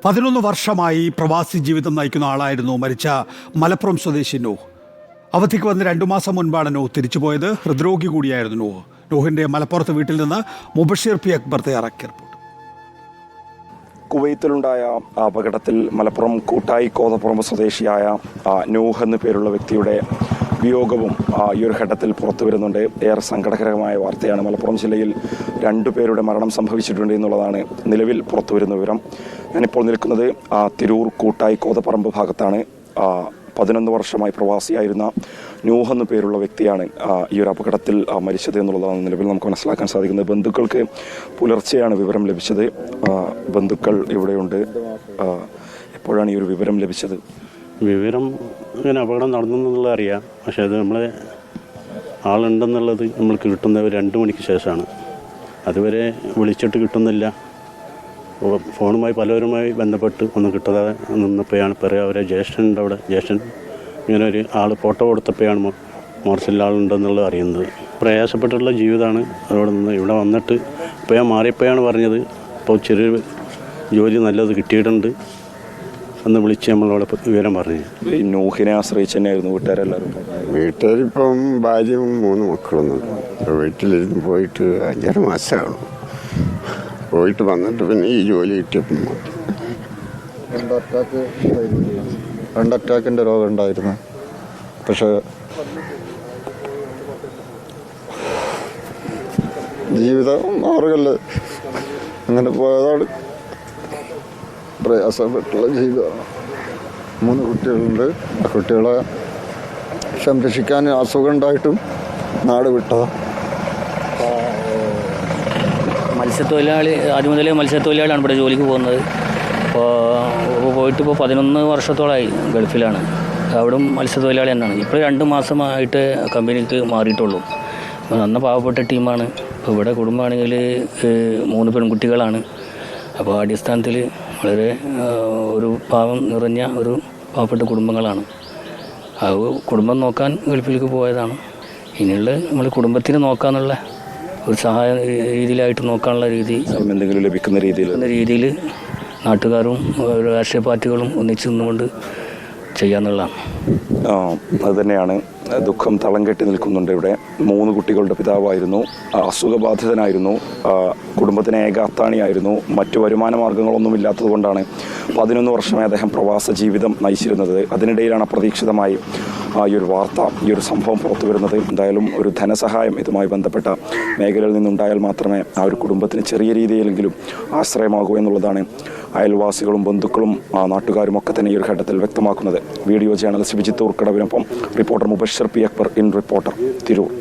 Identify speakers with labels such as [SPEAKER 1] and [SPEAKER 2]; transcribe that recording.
[SPEAKER 1] 11 വർഷമായി പ്രവാസി ജീവിതം നയിക്കുന്ന ആളായിരുന്നു മരിച്ച മലപ്പുറം സ്വദേശി നൂഹ്. അവധിക്ക് വന്ന് 2 മാസം മുൻപാണ് നൂഹ് തിരിച്ചുപോയത്. ഹൃദ്രോഗി കൂടിയായിരുന്നു നൂഹ്. നൂഹിൻ്റെ മലപ്പുറത്ത് വീട്ടിൽ നിന്ന് മുബഷിർ പി അക്ബർ തയ്യാറാക്കിയ റിപ്പോർട്ട്.
[SPEAKER 2] കുവൈത്തിലുണ്ടായ അപകടത്തിൽ മലപ്പുറം കൂട്ടായി കോതപ്പുറമ്പ് സ്വദേശിയായ നൂഹ് എന്നു പേരുള്ള വ്യക്തിയുടെ വിയോഗവും ഈ ഒരു ഘട്ടത്തിൽ പുറത്തു വരുന്നുണ്ട്. ഏറെ സങ്കടകരമായ വാർത്തയാണ്. മലപ്പുറം ജില്ലയിൽ 2 പേരുടെ മരണം സംഭവിച്ചിട്ടുണ്ട് എന്നുള്ളതാണ് നിലവിൽ പുറത്തു വരുന്ന വിവരം. ഞാനിപ്പോൾ നിൽക്കുന്നത് തിരൂർ കൂട്ടായി കോതപ്പറമ്പ് ഭാഗത്താണ്. 11 വർഷമായി പ്രവാസിയായിരുന്ന നൂഹ് എന്നു പേരുള്ള വ്യക്തിയാണ് ഈ ഒരു അപകടത്തിൽ മരിച്ചത് എന്നുള്ളതാണ് നിലവിൽ നമുക്ക് മനസ്സിലാക്കാൻ സാധിക്കുന്നത്. ബന്ധുക്കൾക്ക് പുലർച്ചെയാണ് വിവരം ലഭിച്ചത്. ബന്ധുക്കൾ ഇവിടെയുണ്ട്. എപ്പോഴാണ് ഈ ഒരു വിവരം ലഭിച്ചത്?
[SPEAKER 3] വിവരം ഇങ്ങനെ അപകടം നടന്നെന്നുള്ളത് അറിയാം. പക്ഷേ അത് നമ്മളെ ആളുണ്ടെന്നുള്ളത് നമ്മൾക്ക് കിട്ടുന്നത് 2 മണിക്ക് ശേഷമാണ്. അതുവരെ വിളിച്ചിട്ട് കിട്ടുന്നില്ല. ഫോണുമായി പലരുമായി ബന്ധപ്പെട്ട് ഒന്നും കിട്ടാതെ നിന്നപ്പോഴാണ് പറയുക അവരെ ജ്യേഷ്ഠനുണ്ട് അവിടെ. ജ്യേഷ്ഠൻ ഇങ്ങനെ ഒരു ആൾ ഫോട്ടോ കൊടുത്തപ്പോഴാണ് മോർച്ചലിൽ ആളുണ്ടെന്നുള്ളത് അറിയുന്നത്. പ്രയാസപ്പെട്ടുള്ള ജീവിതമാണ്. അവിടെ നിന്ന് ഇവിടെ വന്നിട്ട് ഇപ്പോൾ ഞാൻ മാറിയപ്പോഴാണ് പറഞ്ഞത് ഇപ്പോൾ ചെറിയൊരു ജോലി നല്ലത് കിട്ടിയിട്ടുണ്ട് എന്ന് വിളിച്ച് നമ്മളവിടെ വിവരം പറഞ്ഞു.
[SPEAKER 2] ഈ നൂഹിനെ ആശ്രയിച്ച് തന്നെയായിരുന്നു വീട്ടുകാരെല്ലാവരും.
[SPEAKER 4] വീട്ടുകാരിപ്പം ഭാര്യയും 3 മക്കളൊന്നും വീട്ടിലിരുന്ന് പോയിട്ട് 5-6 മാസമാണ്. പോയിട്ട് വന്നിട്ട് പിന്നെ ഈ ജോലി കിട്ടിയപ്പം
[SPEAKER 5] 2 അറ്റാക്കിൻ്റെ രോഗം ഉണ്ടായിരുന്നു. പക്ഷേ ജീവിതം മാറുകല്ലേ, അങ്ങനെ പോയതാണ്. പ്രയാസപ്പെട്ടുള്ള ജീവിതമാണ്. 3 കുട്ടികളുണ്ട്. ആ കുട്ടികളെ സംരക്ഷിക്കാൻ അസുഖം ഉണ്ടായിട്ടും നാട് വിട്ടതാണ്.
[SPEAKER 6] മത്സ്യത്തൊഴിലാളി ആദ്യം മുതലേ മത്സ്യത്തൊഴിലാളിയാണ് ഇവിടെ ജോലിക്ക് പോകുന്നത്. പോയിട്ട് 11 വർഷത്തോളമായി ഗൾഫിലാണ്. അവിടെ മത്സ്യത്തൊഴിലാളി തന്നെയാണ്. ഇപ്പോൾ 2 മാസമായിട്ട് കമ്പനിക്ക് മാറിയിട്ടുള്ളൂ. നന്ന പാവപ്പെട്ട ടീമാണ്. ഇപ്പോൾ ഇവിടെ കുടുംബമാണെങ്കിൽ 3 പെൺകുട്ടികളാണ്. അപ്പോൾ അടിസ്ഥാനത്തിൽ വളരെ ഒരു പാവം നിറഞ്ഞ ഒരു പാവപ്പെട്ട കുടുംബങ്ങളാണ്. ആ കുടുംബം നോക്കാൻ ഗൾഫിലേക്ക് പോയതാണ്. ഇനിയുള്ള നമ്മൾ കുടുംബത്തിന് നോക്കാന്നുള്ള ഒരു സഹായ രീതിയിലായിട്ട് നോക്കാനുള്ള
[SPEAKER 2] എന്തെങ്കിലും ലഭിക്കുന്ന രീതിയിൽ
[SPEAKER 6] നാട്ടുകാരും രാഷ്ട്രീയ പാർട്ടികളും ഒന്നിച്ചു നിന്നുകൊണ്ട് ചെയ്യാന്നുള്ളതാണ്.
[SPEAKER 2] അത് തന്നെയാണ്. ദുഃഖം തളം കെട്ടി നിൽക്കുന്നുണ്ട് ഇവിടെ. 3 കുട്ടികളുടെ പിതാവായിരുന്നു. അസുഖബാധിതനായിരുന്നു. കുടുംബത്തിന് ഏക അത്താണിയായിരുന്നു. മറ്റു വരുമാന മാർഗങ്ങളൊന്നും ഇല്ലാത്തത് കൊണ്ടാണ് 11 വർഷമായി അദ്ദേഹം പ്രവാസ ജീവിതം നയിച്ചിരുന്നത്. അതിനിടയിലാണ് അപ്രതീക്ഷിതമായി ഈ ഒരു വാർത്ത, ഈ ഒരു സംഭവം പുറത്തു വരുന്നത്. എന്തായാലും ഒരു ധനസഹായം ഇതുമായി ബന്ധപ്പെട്ട മേഖലയിൽ നിന്നുണ്ടായാൽ മാത്രമേ ആ ഒരു കുടുംബത്തിന് ചെറിയ രീതിയിലെങ്കിലും ആശ്രയമാകൂ എന്നുള്ളതാണ് അയൽവാസികളും ബന്ധുക്കളും നാട്ടുകാരും ഒക്കെ തന്നെ ഈ ഒരു ഘട്ടത്തിൽ വ്യക്തമാക്കുന്നത്. വീഡിയോ ജേർണലിസ്റ്റ് വിജിത്ത് ഊർക്കടവിനൊപ്പം reporter Mubashir P Akbar in reporter Tirur.